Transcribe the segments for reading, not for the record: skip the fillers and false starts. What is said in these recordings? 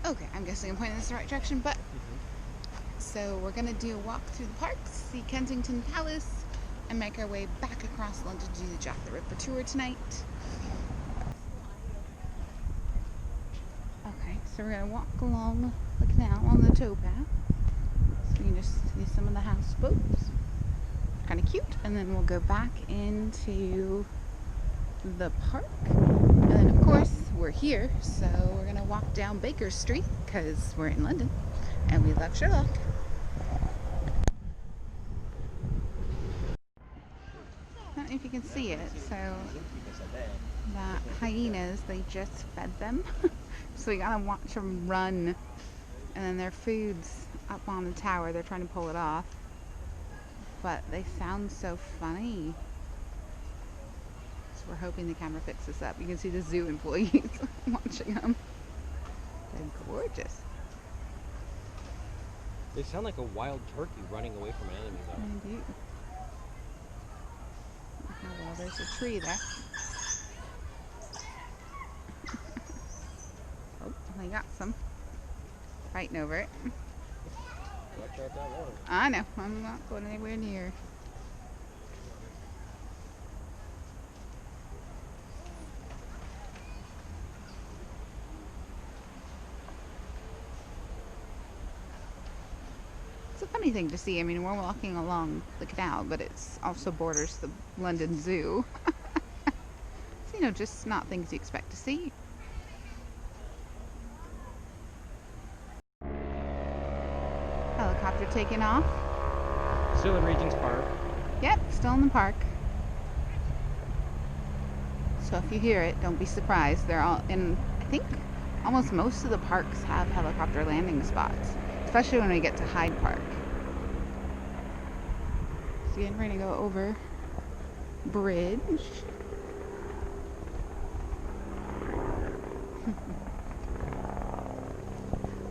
Okay, I'm guessing I'm pointing this in the right direction, but so we're gonna do a walk through the parks, see Kensington Palace, and make our way back across London to do the Jack the Ripper tour tonight. Okay, so we're gonna walk along the canal on the towpath. So you can just see some of the houseboats. Kind of cute. And then we'll go back into the park. And then of course we're here, so we're gonna walk down Baker Street because we're in London and we love Sherlock. I don't know if you can see it, so the hyenas, they just fed them. So you gotta watch them run, and then their food's up on the tower. They're trying to pull it off, but they sound so funny. So we're hoping the camera picks this up. You can see the zoo employees watching them. They're gorgeous. They sound like a wild turkey running away from an enemy, though. They do. Oh, well, there's a tree there. Oh, they got some. Fighting over it. Watch out that water. I know. I'm not going anywhere near. It's a funny thing to see. I mean, we're walking along the canal, but it's also borders the London Zoo. So, you know, just not things you expect to see. Helicopter taking off. Still in Regent's Park. Yep, still in the park. So if you hear it, don't be surprised. They're all in, I think almost most of the parks have helicopter landing spots, especially when we get to Hyde Park. So again, we're gonna go over bridge.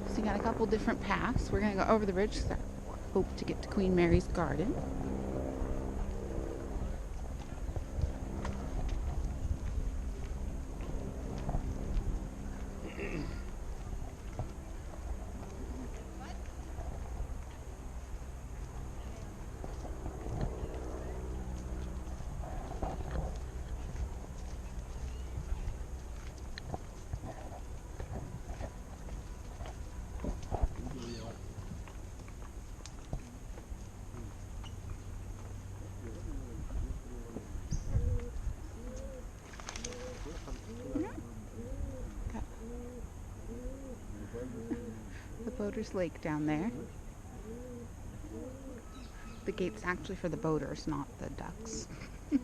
So you got a couple different paths. We're gonna go over the bridge, so hope to get to Queen Mary's Garden. The Boaters Lake down there. The gate's actually for the boaters, not the ducks. It's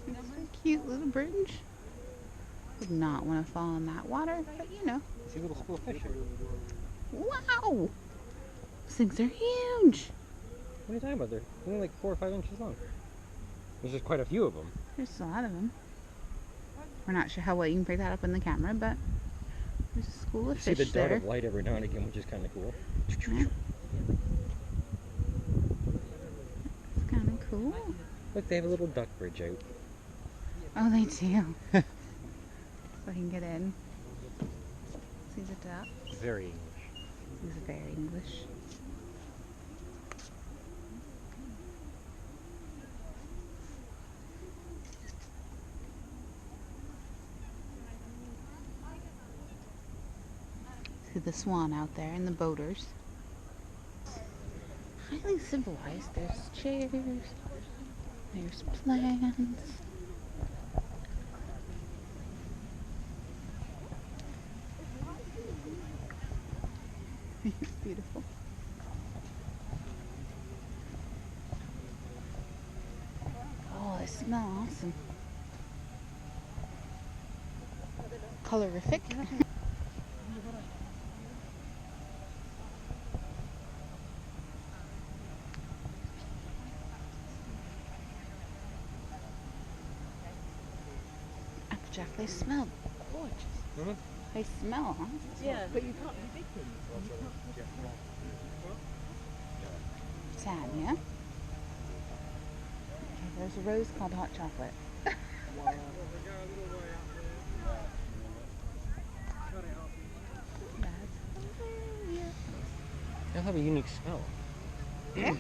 a cute little bridge. Would not want to fall in that water, but you know. See a little school of fish here. Wow! Those things are huge! What are you talking about? They're only like 4 or 5 inches long. There's just quite a few of them. There's a lot of them. We're not sure how well you can pick that up in the camera, but there's a school of You see fish the dart there. of light every now and again, which is kind of cool. Yeah. It's kind of cool. Look, they have a little duck bridge out. Oh, they do. So I can get in. See the duck? Very English. He's very English. See the swan out there and the boaters. Highly civilized. There's chairs. There's plants. It's beautiful. Oh, they smell awesome. Colorific. Jack, they smell gorgeous. Mm-hmm. They smell awesome. Yeah, but you can't be big things. Sad, yeah? Okay, there's a rose called hot chocolate. have a unique smell. Yeah.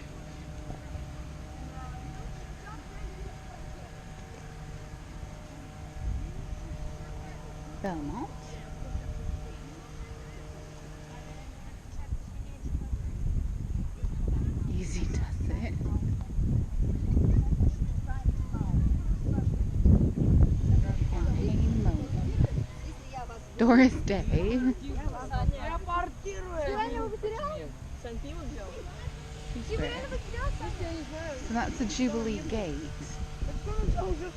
Belmont. Easy does it. Campaign mode. Doris Day. So that's the Jubilee gate.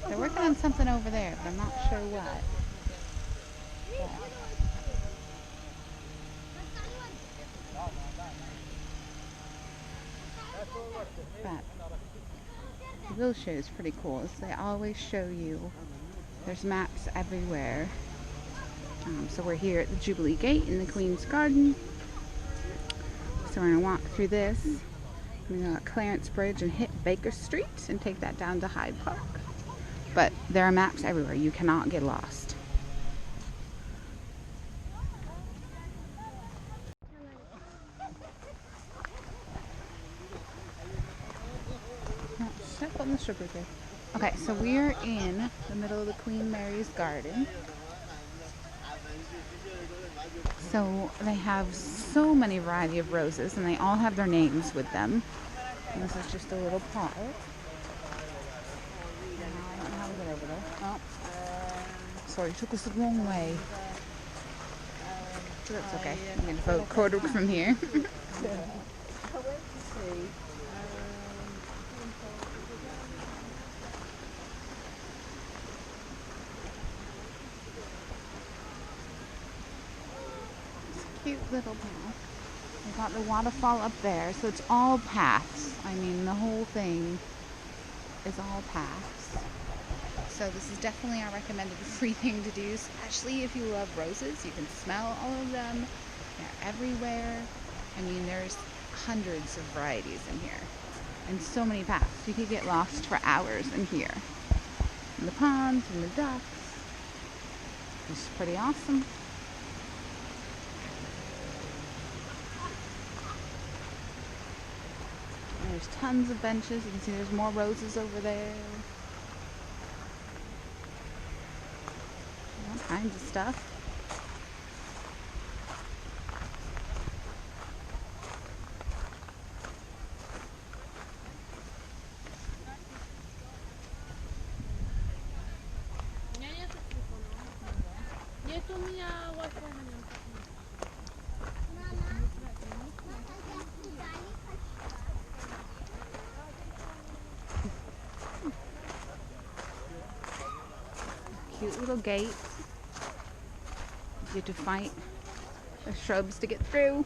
They're working on something over there, but I'm not sure what. But the wheelchair is pretty cool. So they always show you, there's maps everywhere. So we're here at the Jubilee Gate in the Queen's Garden. So we're going to walk through this. We're going to go Clarence Bridge and hit Baker Street and take that down to Hyde Park. But there are maps everywhere. You cannot get lost. Step on the sugar there. Okay, so we're in the middle of the Queen Mary's Garden. So they have so many variety of roses, and they all have their names with them. And this is just a little pot. I don't know how to get over there. Oh, sorry, took us the wrong way. But that's okay. I'm going to vote Cordrook from here. Cute little path. We've got the waterfall up there, so it's all paths. I mean, the whole thing is all paths. So this is definitely our recommended free thing to do, especially if you love roses. You can smell all of them. They're everywhere. I mean, there's hundreds of varieties in here and so many paths. You could get lost for hours in here. And the ponds and the ducks. It's pretty awesome. There's tons of benches. You can see there's more roses over there. All kinds of stuff. Cute little gate. You have to fight the shrubs to get through.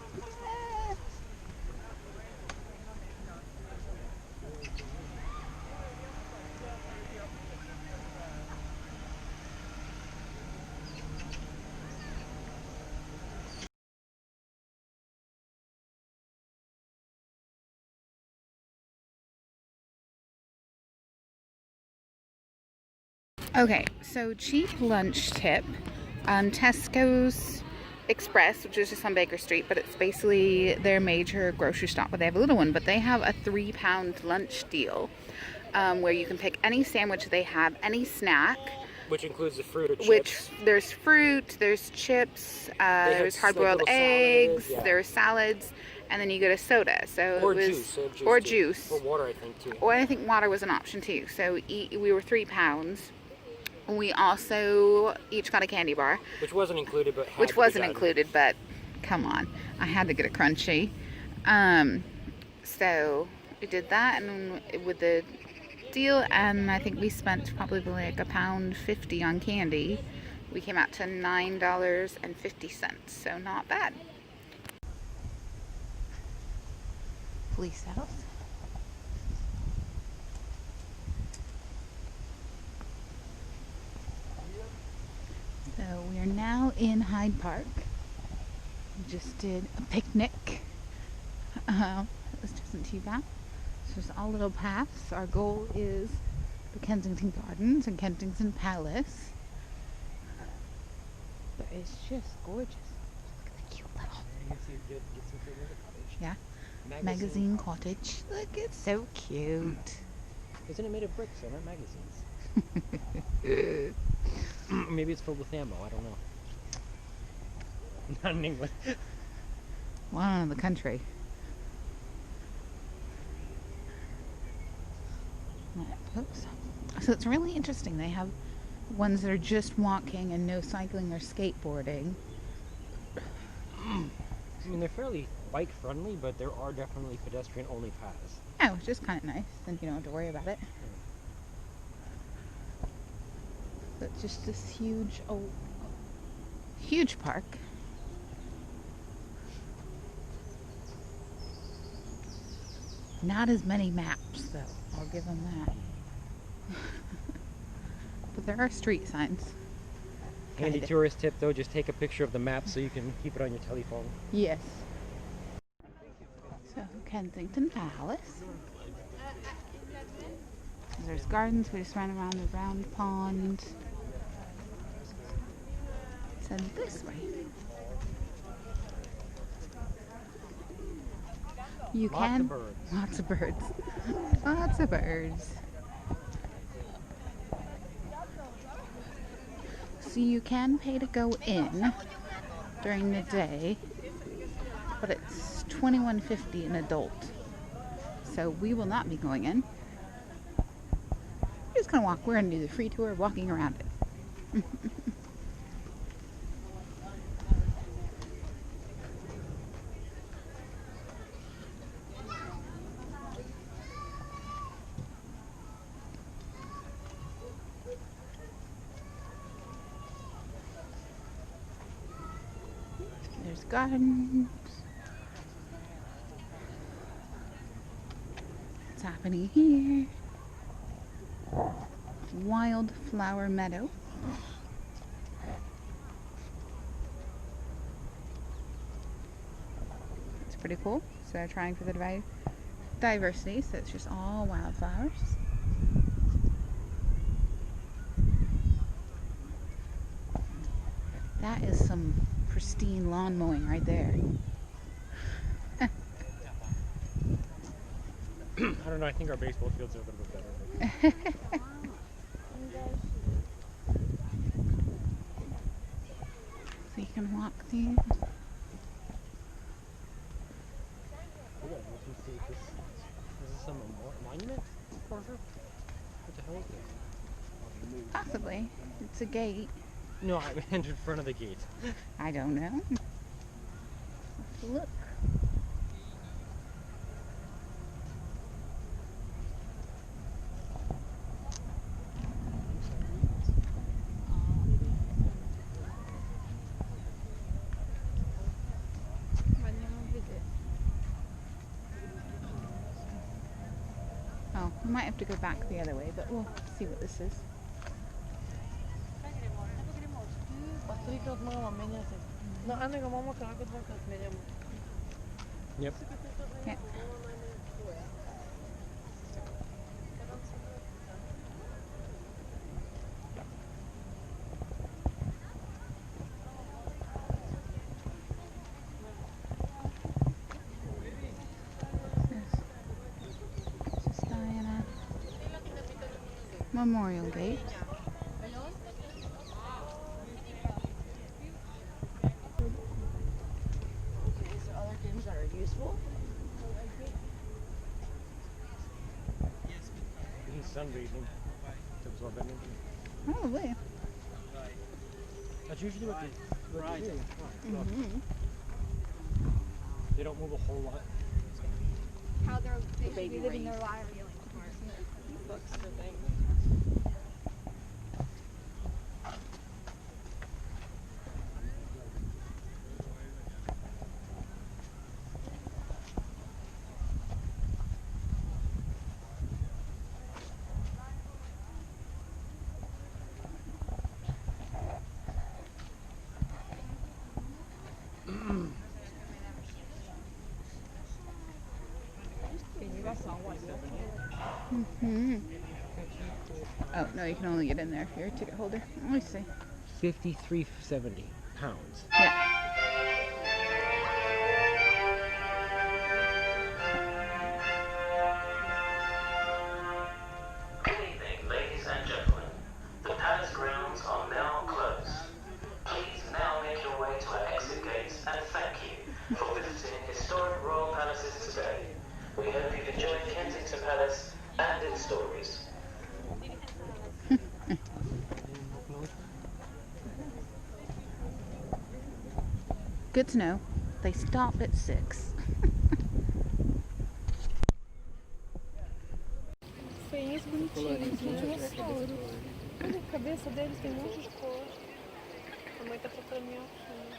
Okay, so cheap lunch tip. Tesco's Express, which is just on Baker Street, but it's basically their major grocery stop, but they have a little one, but they have a £3 lunch deal where you can pick any sandwich they have, any snack. Which includes the fruit or chips. Which there's fruit, there's chips, there's hard-boiled eggs, there's salads, and then you get a soda. So or it was, juice. or juice. Or water, I think, too. Or I think water was an option too. So we were £3. We also each got a candy bar. Which wasn't included, but come on. I had to get a crunchy. So we did that and with the deal, and I think we spent probably like £1.50 on candy. We came out to $9.50, so not bad. Police house. So we are now in Hyde Park. We just did a picnic. It wasn't too bad. It's just all little paths. Our goal is the Kensington Gardens and Kensington Palace. But it's just gorgeous. Look at the cute little. Get some food in the cottage. Yeah. magazine cottage. Look, it's so cute. Isn't it made of bricks? They're not magazines. Maybe it's filled with ammo. I don't know. Not in England. Wow, in the country. Oops. So it's really interesting. They have ones that are just walking and no cycling or skateboarding. I mean, they're fairly bike friendly, but there are definitely pedestrian only paths. Oh, which is kind of nice. Then you don't have to worry about it. So it's just this huge, huge park. Not as many maps, though. I'll give them that. But there are street signs. Handy Kinda. tourist tip though, just take a picture of the map so you can keep it on your telephone. Yes. So, Kensington Palace. There's gardens. We just ran around the round pond. Let's head this way. You Lots can. of birds. Lots of birds. Lots of birds. So you can pay to go in during the day, but it's $21.50 an adult. So we will not be going in. We're just gonna walk. We're gonna do the free tour, walking around it. There's gardens. What's happening here? Wildflower meadow. It's pretty cool. So they're trying for the diversity, so it's just all wildflowers. That is some pristine lawn mowing right there. I don't know, I think our baseball fields are a little bit better. So you can walk through. Is this some monument marker? What the hell is this? Possibly. It's a gate. No, I meant in front of the gate. I don't know. Let's look. Oh, we might have to go back the other way, but we'll see what this is. Yep. Yeah. This is Diana Memorial Gate. Is there other games that are useful? He's sunbathing to absorb energy. Probably. That's usually what they do. Mm-hmm. They don't move a whole lot. How they should be living their lives. Books for things. Mm-hmm. Oh, no, you can only get in there if you're a ticket holder. Let me see. £53.70. Yeah. palace and its stories. Good to know. They stop at 6. Feinhos bonitinhos, né? Olha a cabeça deles, tem um monte de cor. A mãe tá procurando minhoquinho.